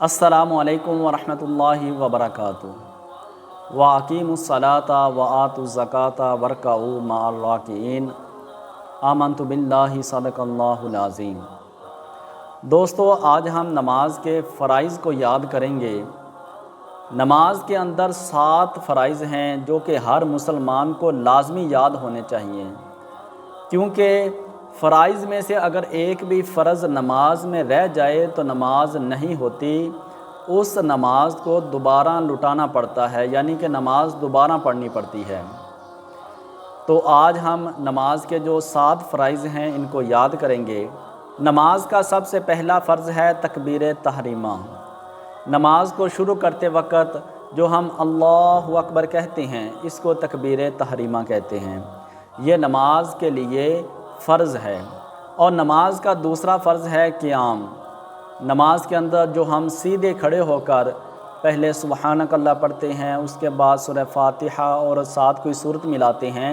अस्सलामु अलैकुम वरहमतुल्लाहि वबरकातुहू व अकीमुस्सलाता व आतुज़्ज़काता वरकऊ मअर राकिईन आमनतु बिल्लाहि सदक़ल्लाहुल अज़ीम। दोस्तों, आज हम नमाज के फ़राइज़ को याद करेंगे। नमाज के अंदर 7 फ़राइज़ हैं जो कि हर मुसलमान को लाज़मी याद होने चाहिए, क्योंकि फ़राइज़ में से अगर एक भी फ़र्ज़ नमाज में रह जाए तो नमाज नहीं होती, उस नमाज को दोबारा लुटाना पड़ता है, यानी कि नमाज दोबारा पढ़नी पड़ती है। तो आज हम नमाज के जो 7 फ़राइज़ हैं इनको याद करेंगे। नमाज का सबसे पहला फ़र्ज़ है तकबीर तहरीमा। नमाज को शुरू करते वक्त जो हम अल्लाहु अकबर कहते हैं, इसको तकबीर तहरीमा कहते हैं। ये नमाज के लिए फ़र्ज़ है। और नमाज का दूसरा फ़र्ज़ है क़ियाम। नमाज के अंदर जो हम सीधे खड़े होकर पहले सुबहानक अल्लाह पढ़ते हैं, उसके बाद सूरह फ़ातिहा और साथ कोई सूरत मिलाते हैं,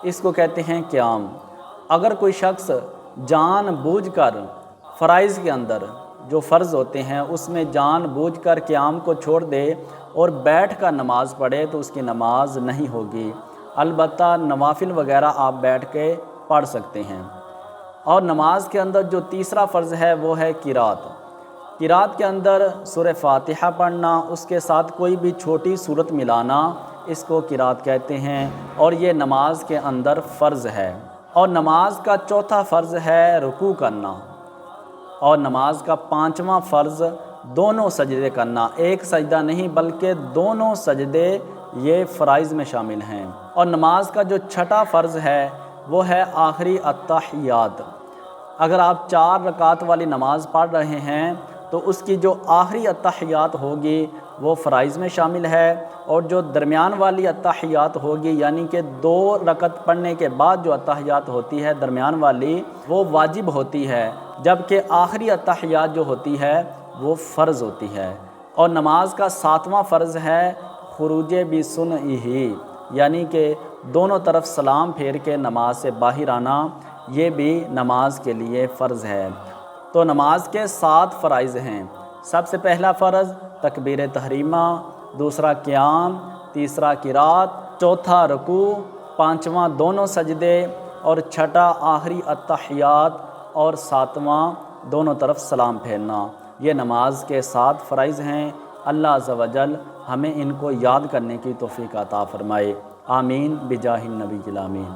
इसको कहते हैं क़ियाम। अगर कोई शख्स जानबूझकर फ़राइज़ के अंदर जो फ़र्ज़ होते हैं उसमें जानबूझकर क़ियाम को छोड़ दे और बैठ कर नमाज़ पढ़े तो उसकी नमाज नहीं होगी। अलबत्ता नवाफिल वग़ैरह आप बैठ के पढ़ सकते हैं। और नमाज के अंदर जो तीसरा फ़र्ज़ है वो है क़िरात। क़िरात के अंदर सूरह फ़ातिहा पढ़ना, उसके साथ कोई भी छोटी सूरत मिलाना, इसको क़िरात कहते हैं और ये नमाज के अंदर फ़र्ज़ है। और नमाज का चौथा फ़र्ज़ है रुकू करना। और नमाज का 5वां फ़र्ज़ दोनों सजदे करना, एक सजदा नहीं बल्कि दोनों सजदे ये फ़राइज़ में शामिल हैं। और नमाज का जो छठा फ़र्ज़ है वो है आखिरी अत्तहियात। अगर आप 4 रकात वाली नमाज़ पढ़ रहे हैं तो उसकी जो आखिरी अत्तहियात होगी वो फ़राइज़ में शामिल है, और जो दरमियान वाली अत्तहियात होगी यानी कि 2 रकत पढ़ने के बाद जो अत्तहियात होती है दरमियान वाली, वो वाजिब होती है, जबकि आखिरी अत्तहियात जो होती है वो फ़र्ज़ होती है। और नमाज का 7वां फ़र्ज़ है खुरूज बिसुन्निही, यानी कि दोनों तरफ सलाम फेर के नमाज से बाहर आना, ये भी नमाज के लिए फ़र्ज़ है। तो नमाज के 7 फ़राइज़ हैं। सबसे पहला फ़र्ज़ तकबीर तहरीमा, दूसरा क़ियाम, तीसरा क़िरात, चौथा रुकू, 5वां दोनों सजदे, और छठा आखिरी अत्तहियात, और 7वां दोनों तरफ सलाम फेरना। ये नमाज के 7 फ़राइज़ हैं। अल्लाह अज़्ज़ व जल हमें इनको याद करने की तौफ़ीक़ अता फ़रमाए। आमीन बिजाहिन नबी आमीन।